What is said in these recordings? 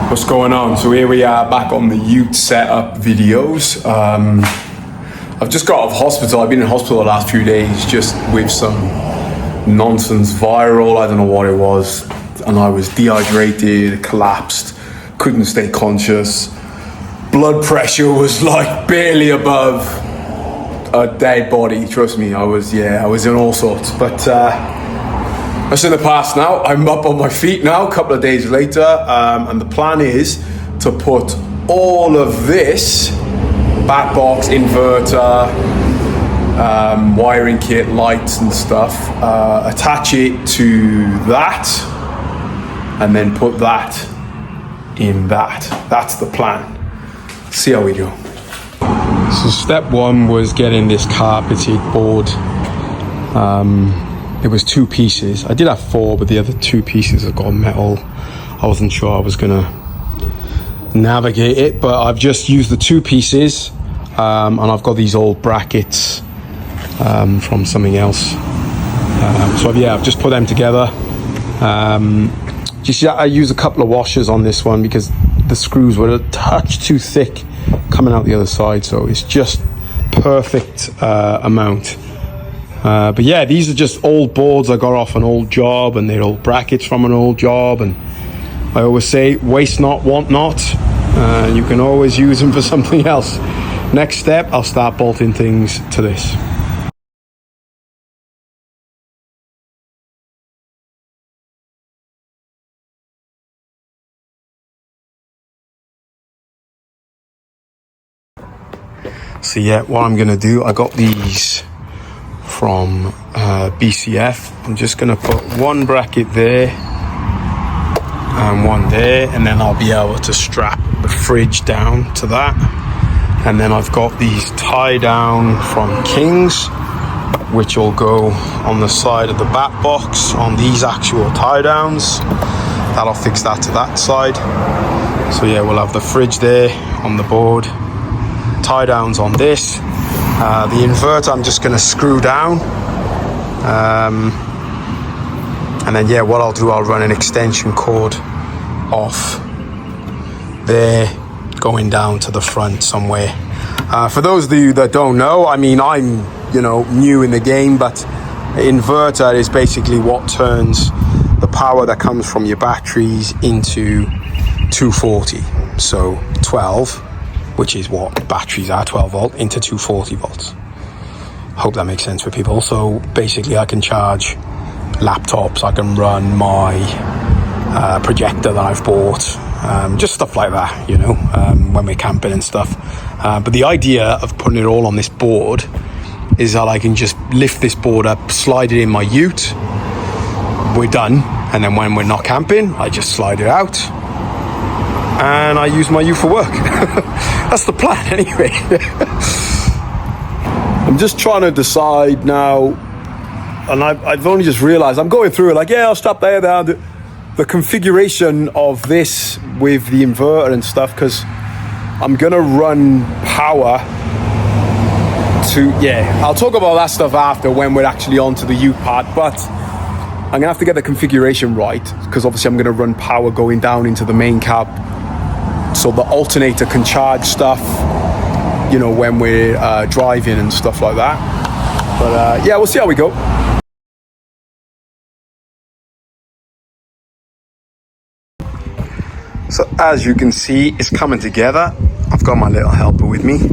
What's going on? So here we are back on the Ute setup videos. I've just got out of hospital. I've been in hospital the last few days just with some nonsense viral, I don't know what it was, and I was dehydrated, collapsed, couldn't stay conscious. Blood pressure was like barely above a dead body. Trust me, I was in all sorts, but that's in the past now. I'm up on my feet now a couple of days later, and the plan is to put all of this BatBlock, inverter, wiring kit, lights and stuff, attach it to that, and then put that in that. That's the plan. See how we go. So step one was getting this carpeted board. It was 2 pieces. I did have 4, but the other 2 pieces have got metal. I wasn't sure I was gonna navigate it, but I've just used the 2 pieces, and I've got these old brackets from something else. I've just put them together. I use a couple of washers on this one because the screws were a touch too thick coming out the other side, so it's just perfect amount. But yeah, these are just old boards I got off an old job, and they're old brackets from an old job, and I always say waste not, want not. You can always use them for something else. Next step, I'll start bolting things to this. So yeah, what I'm gonna do, I got these from BCF. I'm just gonna put 1 bracket there and 1 there, and then I'll be able to strap the fridge down to that. And then I've got these tie down from Kings, which will go on the side of the bat box on these actual tie downs. That'll fix that to that side. So yeah, we'll have the fridge there on the board, tie downs on this. The inverter I'm just going to screw down, and then yeah, what I'll do, I'll run an extension cord off there going down to the front somewhere. For those of you that don't know, I mean, I'm new in the game, but inverter is basically what turns the power that comes from your batteries into 240, so 12, which is what batteries are, 12 volt into 240 volts. Hope that makes sense for people. So basically I can charge laptops, I can run my projector that I've bought, just stuff like that, when we're camping and stuff. But the idea of putting it all on this board is that I can just lift this board up, slide it in my Ute, we're done. And then when we're not camping, I just slide it out and I use my Ute for work. That's the plan anyway. I'm just trying to decide now, and I've only just realized, I'm going through it like, yeah, I'll stop there. The configuration of this with the inverter and stuff, because I'm gonna run power to, I'll talk about that stuff after when we're actually onto the Ute part, but I'm gonna have to get the configuration right, because obviously I'm gonna run power going down into the main cab, so the alternator can charge stuff, when we're driving and stuff like that. But we'll see how we go. So as you can see, it's coming together. I've got my little helper with me.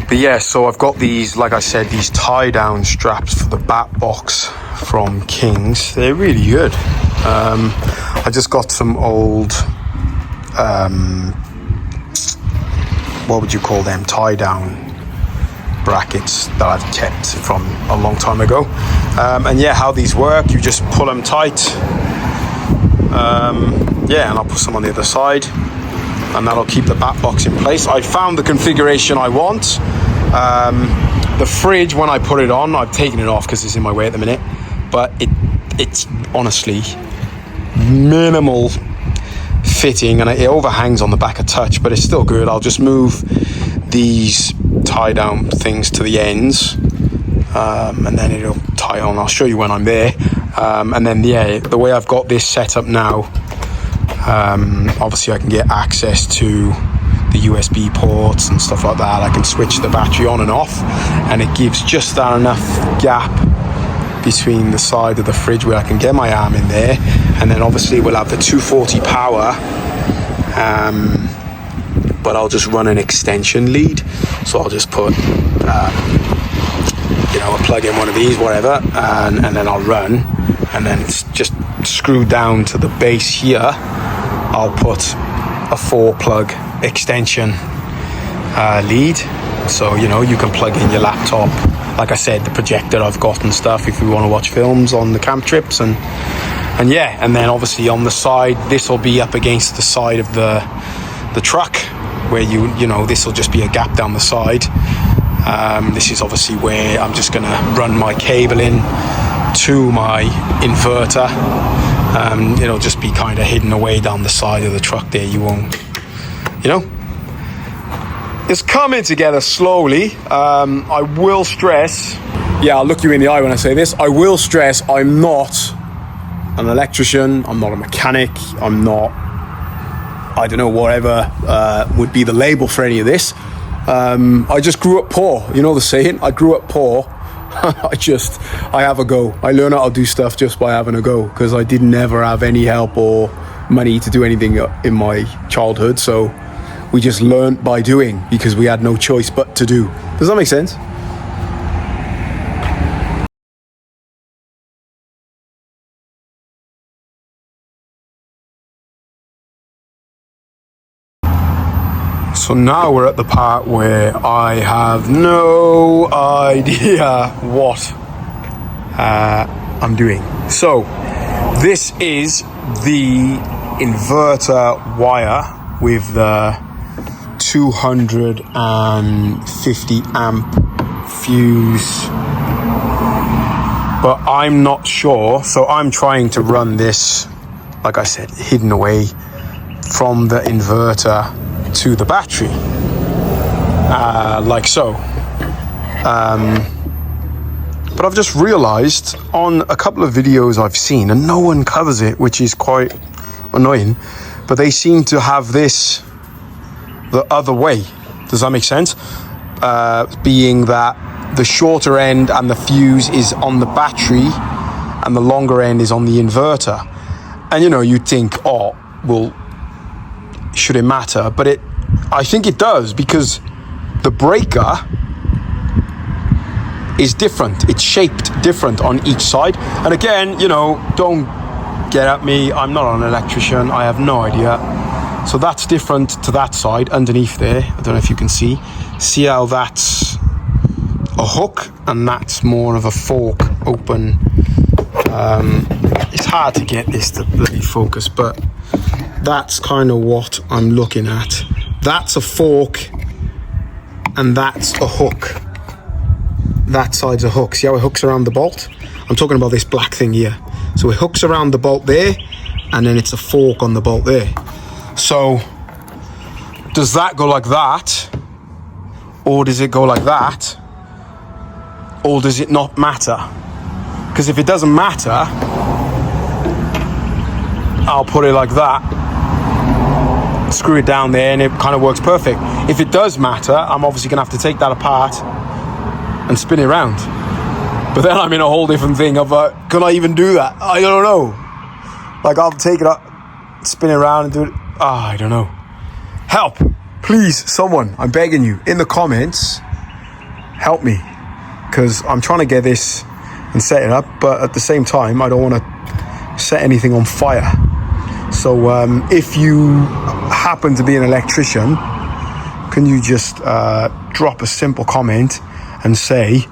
But yeah, so I've got these, like I said, these tie down straps for the bat box from Kings. They're really good. I just got some old, what would you call them, tie down brackets that I've kept from a long time ago. And yeah, how these work, you just pull them tight. And I'll put some on the other side, and that'll keep the bat box in place. I found the configuration I want. The fridge, when I put it on, I've taken it off because it's in my way at the minute, but it's honestly minimal fitting, and it overhangs on the back a touch, but it's still good. I'll just move these tie down things to the ends, and then it'll tie on. I'll show you when I'm there. And then the way I've got this set up now, Obviously I can get access to the USB ports and stuff like that. I can switch the battery on and off, and it gives just that enough gap between the side of the fridge where I can get my arm in there. And then obviously we'll have the 240 power, but I'll just run an extension lead. So I'll just put I'll plug in one of these, whatever, and then I'll run, and then it's just screwed down to the base here. I'll put a 4-plug extension lead, so you can plug in your laptop, like I said, the projector I've got and stuff, if we want to watch films on the camp trips, and then obviously on the side, this will be up against the side of the truck, where this will just be a gap down the side. This is obviously where I'm just gonna run my cable in to my inverter. It'll just be kind of hidden away down the side of the truck there. You won't, it's coming together slowly. I will stress, I'll look you in the eye when I say this, I will stress I'm not an electrician, I'm not a mechanic, I'm not, I don't know, whatever would be the label for any of this. I just grew up poor, the saying, I grew up poor. I have a go. I learn how to do stuff just by having a go, because I did never have any help or money to do anything in my childhood, so we just learned by doing, because we had no choice but to do. Does that make sense? So now we're at the part where I have no idea what I'm doing. So this is the inverter wire with the 250 amp fuse, but I'm not sure. So I'm trying to run this, like I said, hidden away from the inverter to the battery, like so. But I've just realized on a couple of videos I've seen, and no one covers it, which is quite annoying, but they seem to have this the other way. Does that make sense? Being that the shorter end and the fuse is on the battery and the longer end is on the inverter. And you'd think, should it matter? But I think it does, because the breaker is different. It's shaped different on each side. And again, don't get at me. I'm not an electrician. I have no idea. So that's different to that side underneath there. I don't know if you can see. See how that's a hook and that's more of a fork open. It's hard to get this to bloody focus, but that's kind of what I'm looking at. That's a fork and that's a hook. That side's a hook. See how it hooks around the bolt? I'm talking about this black thing here. So it hooks around the bolt there, and then it's a fork on the bolt there. So does that go like that, or does it go like that, or does it not matter? Because if it doesn't matter, I'll put it like that, screw it down there, and it kind of works perfect. If it does matter, I'm obviously gonna have to take that apart and spin it around. But then I'm in a whole different thing of, can I even do that? I don't know. Like, I'll take it up, spin it around and do it. I don't know. Help, please, someone, I'm begging you, in the comments, help me. Because I'm trying to get this and set it up, but at the same time, I don't want to set anything on fire. So if you happen to be an electrician, can you just drop a simple comment and say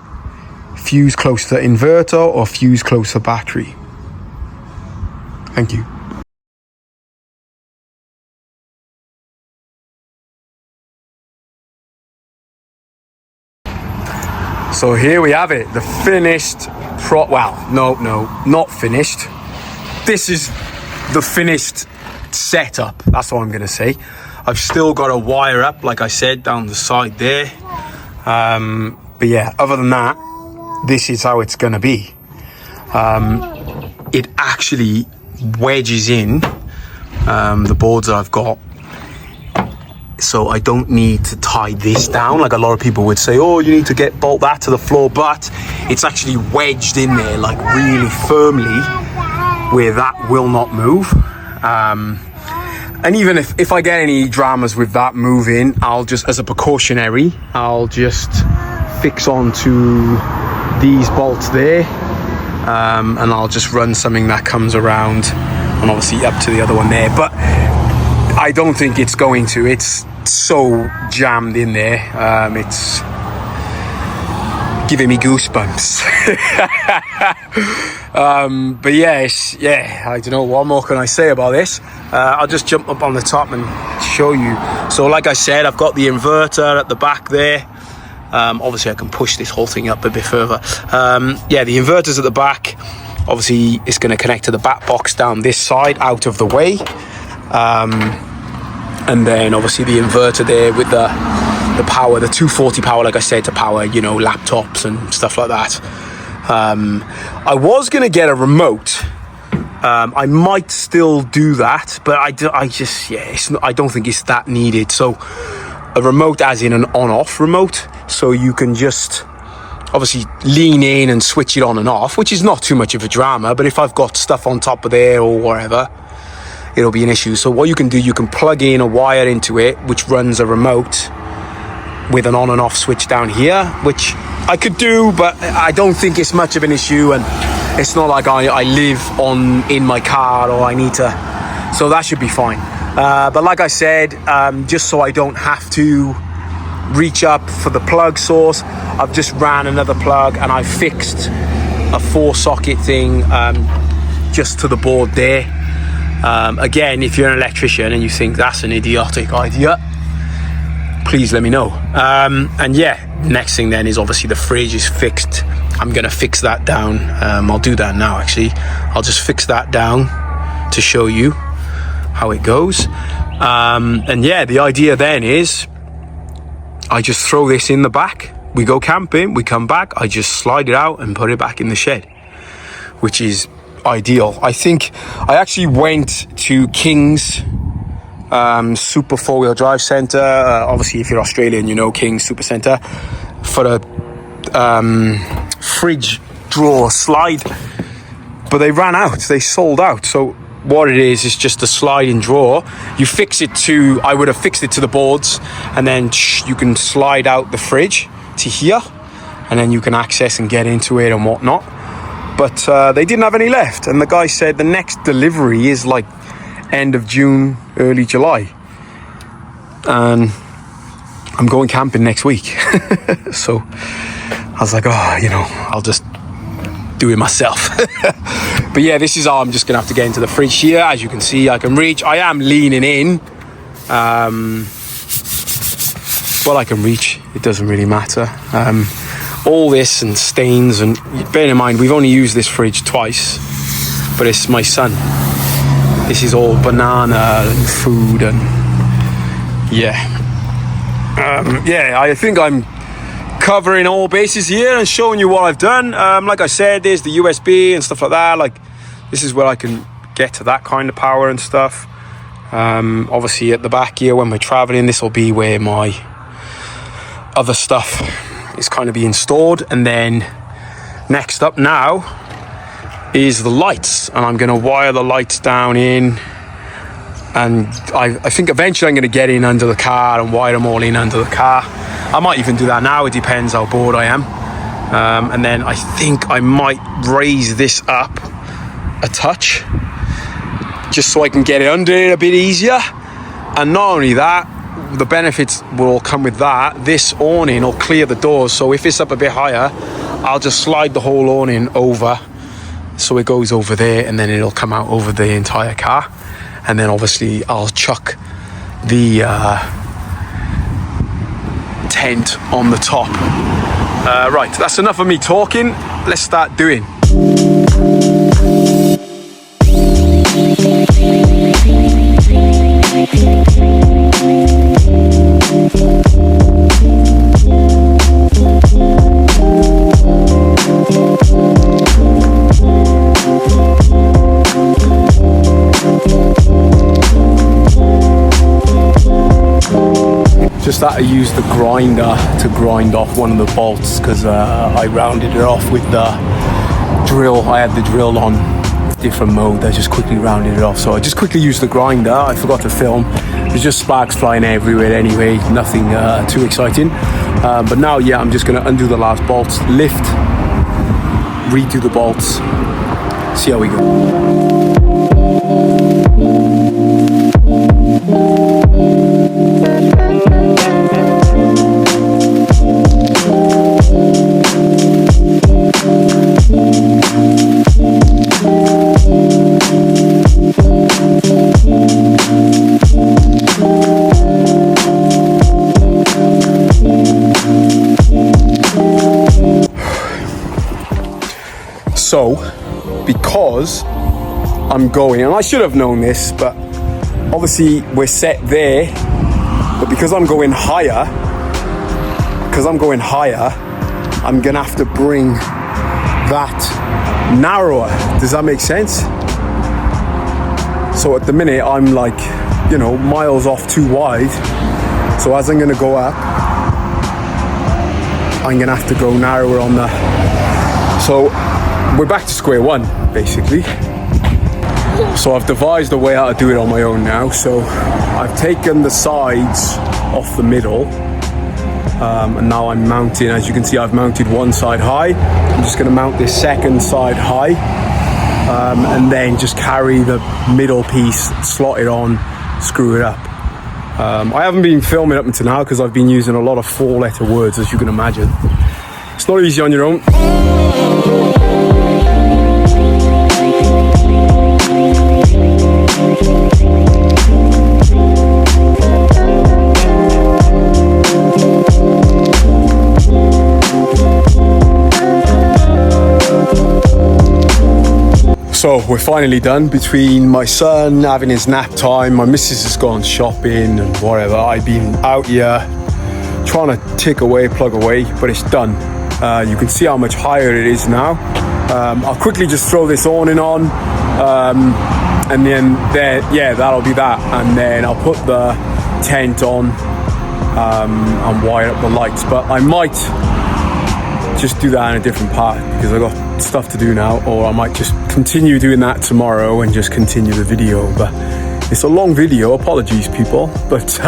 fuse close to inverter or fuse close to battery? Thank you. So here we have it, the finished not finished. This is the finished setup. That's what I'm gonna say. I've still got a wire up, like I said, down the side there. But yeah, other than that, this is how it's gonna be. It actually wedges in the boards that I've got. So I don't need to tie this down like a lot of people would say, oh, you need to bolt that to the floor, but it's actually wedged in there like really firmly where that will not move. And even if I get any dramas with that moving, I'll just, as a precautionary, I'll just fix onto these bolts there, and I'll just run something that comes around and obviously up to the other one there. But I don't think it's going to. It's so jammed in there. It's giving me goosebumps. But yeah, I don't know, what more can I say about this? I'll just jump up on the top and show you. So like I said, I've got the inverter at the back there. Obviously I can push this whole thing up a bit further. Yeah, the inverter's at the back. Obviously it's going to connect to the bat box down this side, out of the way. And then obviously the inverter there with the power, the 240 power, like I said, to power, you know, laptops and stuff like that. I was going to get a remote. I might still do that, but I don't think it's that needed. So a remote as in an on-off remote. So you can just obviously lean in and switch it on and off, which is not too much of a drama. But if I've got stuff on top of there or whatever, it'll be an issue. So what you can do, you can plug in a wire into it, which runs a remote with an on and off switch down here, which I could do, but I don't think it's much of an issue. And it's not like I live in my car or I need to, so that should be fine. But like I said, just so I don't have to reach up for the plug source, I've just ran another plug and I fixed a 4-socket thing just to the board there. Again, if you're an electrician and you think that's an idiotic idea, please let me know. And yeah, next thing then is obviously the fridge is fixed. I'm gonna fix that down. I'll do that now actually. I'll just fix that down to show you how it goes. And yeah, the idea then is I just throw this in the back. We go camping, we come back, I just slide it out and put it back in the shed, which is ideal. I think I actually went to Kings Super 4-wheel drive centre. Obviously, if you're Australian, you know Kings Super Centre, for a fridge drawer slide, but they ran out. They sold out. So what it is just a sliding drawer. You fix it to, I would have fixed it to the boards, and then you can slide out the fridge to here, and then you can access and get into it and whatnot. But they didn't have any left, and the guy said the next delivery is like end of June, early July, and I'm going camping next week. So I was like, oh, you know, I'll just do it myself. But yeah, this is how I'm just gonna have to get into the fridge here. As you can see, I can reach. I am leaning in. Well, I can reach. It doesn't really matter. All this and stains, and bear in mind we've only used this fridge twice, but it's my son. This is all banana and food, and yeah, I think I'm covering all bases here and showing you what I've done. Like I said, there's the USB and stuff like that. Like, this is where I can get to that kind of power and stuff. Obviously at the back here when we're traveling, this will be where my other stuff is kind of being stored. And then next up now is the lights, and I'm going to wire the lights down in, and I think eventually I'm going to get in under the car and wire them all in under the car. I might even do that now, it depends how bored I am. And then I think I might raise this up a touch just so I can get it under it a bit easier. And not only that, the benefits will come with that. This awning will clear the doors, so if it's up a bit higher, I'll just slide the whole awning over so it goes over there, and then it'll come out over the entire car. And then obviously I'll chuck the tent on the top. Right, that's enough of me talking. Let's start doing. Just had to use the grinder to grind off one of the bolts because I rounded it off with the drill. I had the drill on different mode. I just quickly rounded it off. So I just quickly used the grinder. I forgot to film. There's just sparks flying everywhere anyway. Nothing too exciting. But now, yeah, I'm just going to undo the last bolts, lift, redo the bolts, see how we go. So, because I'm going, and I should have known this, but obviously we're set there, but because I'm going higher, I'm gonna have to bring that narrower. Does that make sense? So at the minute I'm like, you know, miles off too wide. So as I'm gonna go up, I'm gonna have to go narrower on the, so we're back to square one, basically. So I've devised a way how to do it on my own now. So I've taken the sides off the middle, and now I'm mounting, as you can see, I've mounted one side high. I'm just gonna mount this second side high, and then just carry the middle piece, slot it on, screw it up. I haven't been filming up until now because I've been using a lot of 4-letter words, as you can imagine. It's not easy on your own. So we're finally done. Between my son having his nap time, my missus has gone shopping and whatever, I've been out here trying to tick away, plug away, but it's done. You can see how much higher it is now. I'll quickly just throw this awning on, and then there, yeah, that'll be that. And then I'll put the tent on and wire up the lights. But I might just do that in a different part because I got stuff to do now, or I might just continue doing that tomorrow and just continue the video. But it's a long video, apologies people, but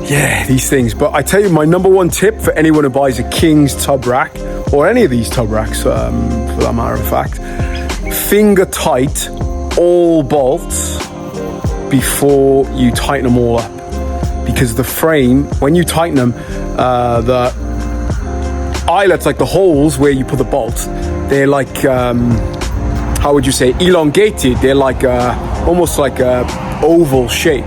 yeah, these things. But I tell you, my number one tip for anyone who buys a Kings tub rack, or any of these tub racks for that matter of fact, finger tight all bolts before you tighten them all up, because the frame, when you tighten them, the eyelets, like the holes where you put the bolts, they're like how would you say, elongated. They're like almost like a oval shape.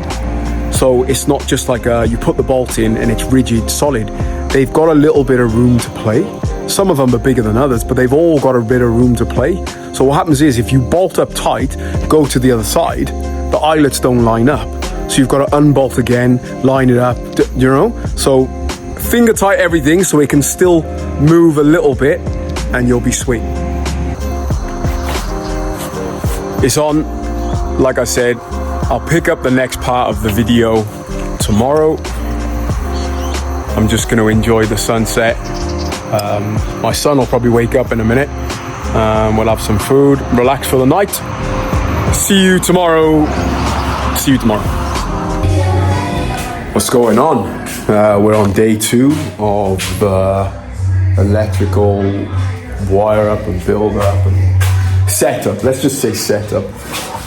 So it's not just like you put the bolt in and it's rigid, solid. They've got a little bit of room to play. Some of them are bigger than others, but they've all got a bit of room to play. So what happens is if you bolt up tight, go to the other side, the eyelets don't line up. So you've got to unbolt again, line it up, you know? So finger tight everything so it can still move a little bit and you'll be sweet. It's on. Like I said, I'll pick up the next part of the video tomorrow. I'm just going to enjoy the sunset. My son will probably wake up in a minute. We'll have some food, relax for the night. See you tomorrow. What's going on? We're on day 2 of the electrical wire up and build up and setup. Let's just say setup.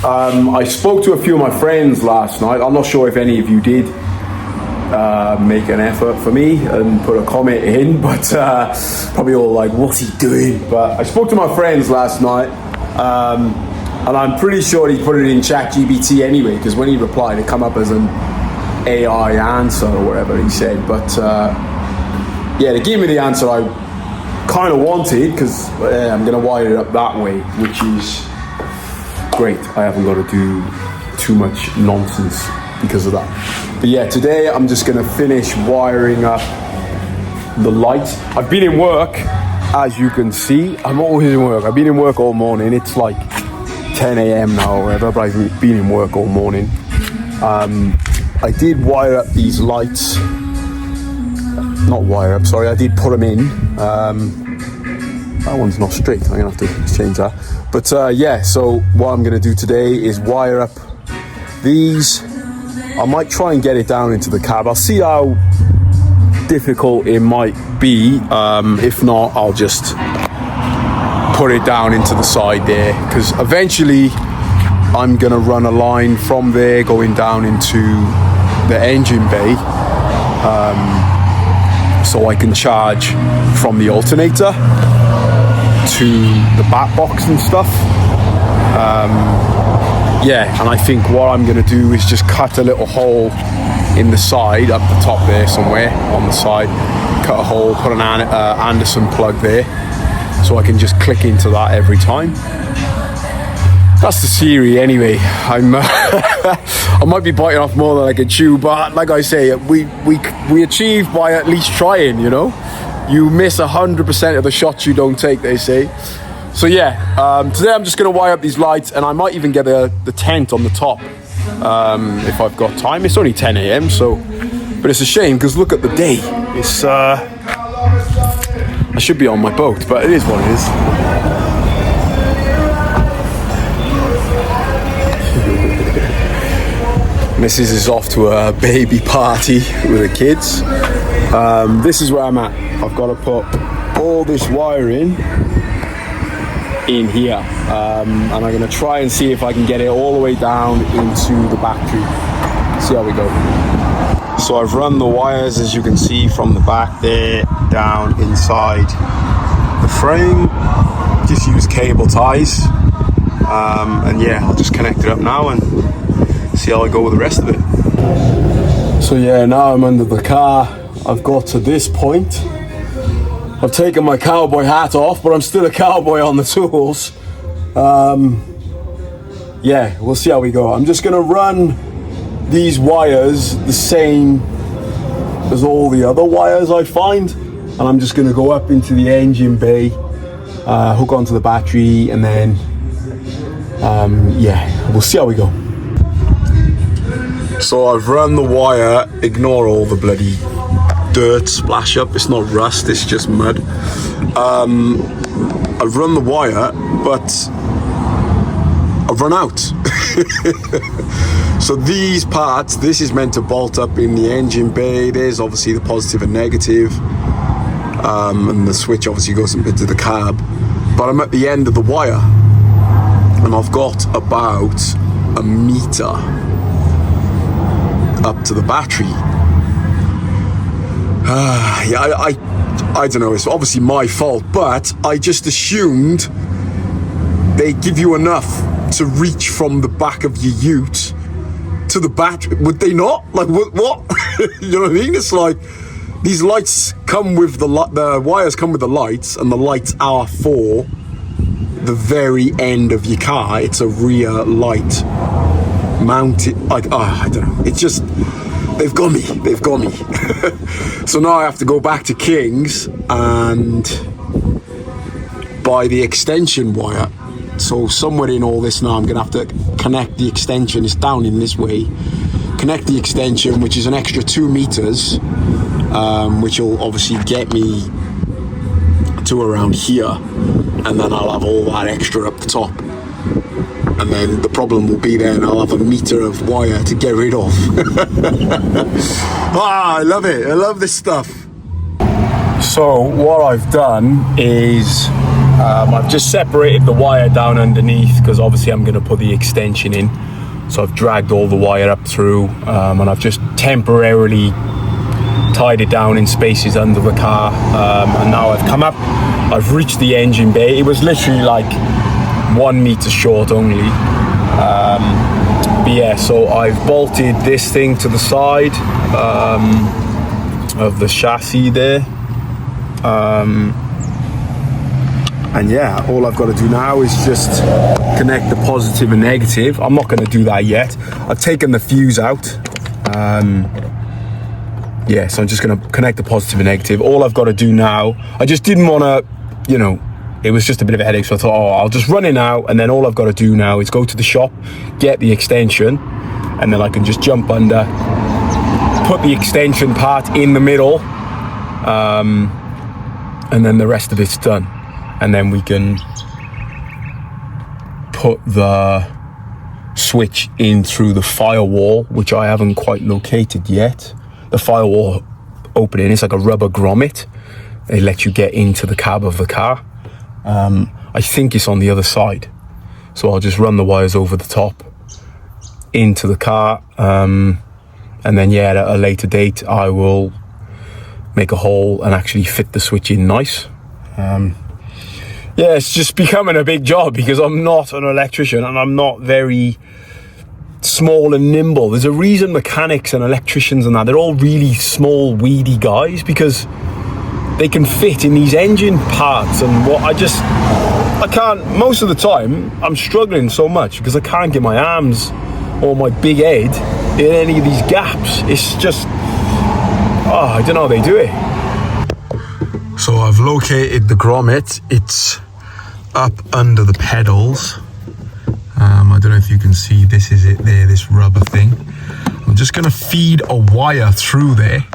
I spoke to a few of my friends last night. I'm not sure if any of you did make an effort for me and put a comment in, but probably all like, what's he doing? But I spoke to my friends last night, and I'm pretty sure he put it in ChatGPT anyway, because when he replied, it come up as an AI answer or whatever he said. But yeah, they gave me the answer I kind of wanted, because I'm going to wire it up that way, which is great. I haven't got to do too much nonsense because of that. But yeah, today I'm just going to finish wiring up the lights. I've been in work, as you can see. I'm always in work. I've been in work all morning. It's like 10 a.m. now or whatever, but I've been in work all morning. I did wire up these lights. Not wire up, sorry, I did put them in. That one's not straight, I'm gonna have to change that. But yeah, so what I'm gonna do today is wire up these. I might try and get it down into the cab. I'll see how difficult it might be. If not, I'll just put it down into the side there, because eventually I'm gonna run a line from there going down into the engine bay, so I can charge from the alternator to the bat box and stuff. Yeah, and I think what I'm gonna do is just cut a little hole in the side, up the top there somewhere on the side, cut a hole, put an Anderson plug there, so I can just click into that every time. That's the theory anyway. I'm I might be biting off more than I can chew, but like I say, we achieve by at least trying, you know. You miss 100% of the shots you don't take, they say. So yeah, today I'm just gonna wire up these lights, and I might even get the tent on the top if I've got time. It's only 10 a.m. so, but it's a shame because look at the day. It's I should be on my boat, but it is what it is. Mrs. is off to a baby party with the kids. This is where I'm at. I've got to put all this wire in here, and I'm going to try and see if I can get it all the way down into the battery. See how we go. So I've run the wires, as you can see, from the back there down inside the frame. Just use cable ties, and yeah, I'll just connect it up now and see how I go with the rest of it. So yeah, now I'm under the car. I've got to this point. I've taken my cowboy hat off, but I'm still a cowboy on the tools. Yeah, we'll see how we go. I'm just gonna run these wires the same as all the other wires I find, and I'm just gonna go up into the engine bay, hook onto the battery, and then yeah, we'll see how we go. So I've run the wire, ignore all the bloody dirt splash up, it's not rust, it's just mud. I've run the wire, but I've run out. So these parts, this is meant to bolt up in the engine bay. There's obviously the positive and negative, and the switch obviously goes into the cab. But I'm at the end of the wire, and I've got about a meter up to the battery. Yeah, I don't know, it's obviously my fault, but I just assumed they give you enough to reach from the back of your ute to the battery. Would they not? Like, what? You know what I mean? It's like, these lights come with the wires come with the lights, and the lights are for the very end of your car. It's a rear light mounted, like, I don't know, it's just, they've got me. So now I have to go back to Kings and buy the extension wire. So somewhere in all this now, I'm gonna have to connect the extension. It's down in this way. Connect the extension, which is an extra 2 meters, which will obviously get me to around here, and then I'll have all that extra up the top. And then the problem will be there, and I'll have a meter of wire to get rid of. I love it. I love this stuff. So what I've done is I've just separated the wire down underneath, because obviously I'm going to put the extension in. So I've dragged all the wire up through, and I've just temporarily tied it down in spaces under the car. And now I've come up, I've reached the engine bay. It was literally like 1 meter short only. But yeah, so I've bolted this thing to the side of the chassis there. And yeah, all I've got to do now is just connect the positive and negative. I'm not going to do that yet. I've taken the fuse out. Yeah, so I'm just going to connect the positive and negative. All I've got to do now, I just didn't want to, you know, it was just a bit of a headache, so I thought, I'll just run it now, and then all I've got to do now is go to the shop, get the extension, and then I can just jump under, put the extension part in the middle, and then the rest of it's done. And then we can put the switch in through the firewall, which I haven't quite located yet. The firewall opening is like a rubber grommet. They let you get into the cab of the car. I think it's on the other side. So I'll just run the wires over the top into the car. And then, yeah, at a later date, I will make a hole and actually fit the switch in nice. Yeah, it's just becoming a big job because I'm not an electrician and I'm not very small and nimble. There's a reason mechanics and electricians and that, they're all really small, weedy guys, because they can fit in these engine parts. And what I can't, most of the time, I'm struggling so much because I can't get my arms or my big head in any of these gaps. It's just, I don't know how they do it. So I've located the grommet. It's up under the pedals. I don't know if you can see, this is it there, this rubber thing. I'm just gonna feed a wire through there,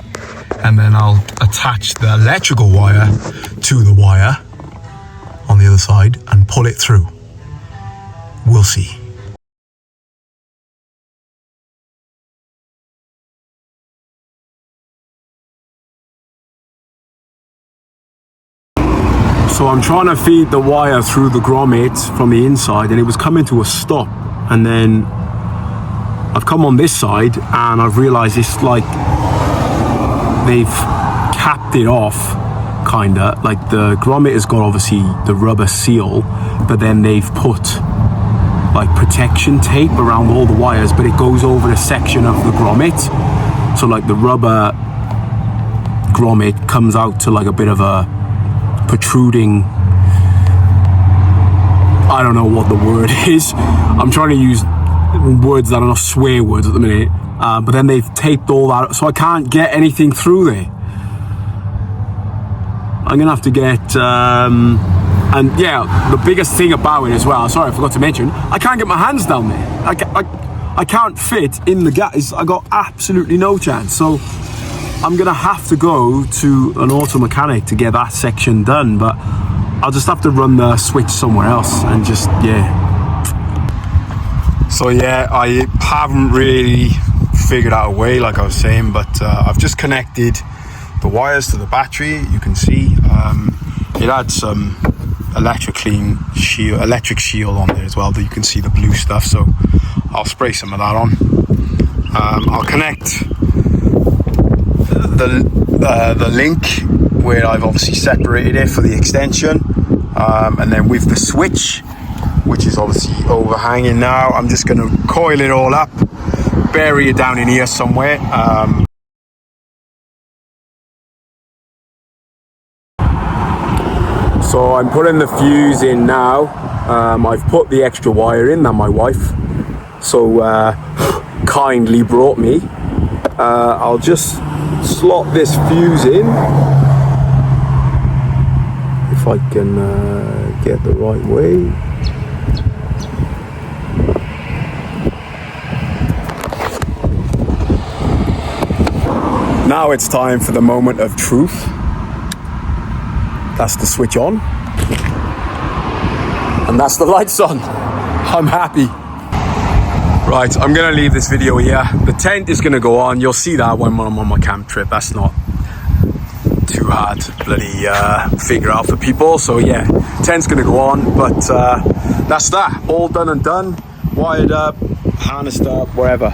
and then I'll attach the electrical wire to the wire on the other side and pull it through. We'll see. So I'm trying to feed the wire through the grommet from the inside, and it was coming to a stop. And then I've come on this side and I've realized it's like they've capped it off, kinda. Like the grommet has got obviously the rubber seal, but then they've put like protection tape around all the wires, but it goes over a section of the grommet. So like the rubber grommet comes out to like a bit of a protruding, I don't know what the word is. I'm trying to use words that are not swear words at the minute, but then they've taped all that, so I can't get anything through there. I'm gonna have to get, and yeah, the biggest thing about it as well, sorry I forgot to mention, I can't get my hands down there. I can't fit in the guys. I got absolutely no chance. So I'm gonna have to go to an auto mechanic to get that section done, but I'll just have to run the switch somewhere else and just, yeah. So yeah, I haven't really figured out a way, like I was saying, but I've just connected the wires to the battery. You can see it had some electric shield on there as well, that you can see the blue stuff, so I'll spray some of that on. I'll connect the link where I've obviously separated it for the extension, and then with the switch, which is obviously overhanging now, I'm just going to coil it all up, bury it down in here somewhere. So I'm putting the fuse in now. I've put the extra wire in that my wife so kindly brought me. I'll just slot this fuse in, if I can get the right way. Now it's time for the moment of truth. That's the switch on, and that's the lights on. I'm happy. Right, I'm gonna leave this video here. The tent is gonna go on. You'll see that when I'm on my camp trip. That's not too hard to bloody figure out for people. So yeah, tent's gonna go on, but that's that. All done and done. Wired up, harnessed up, wherever.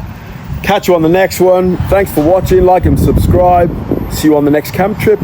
Catch you on the next one. Thanks for watching. Like and subscribe. See you on the next camp trip.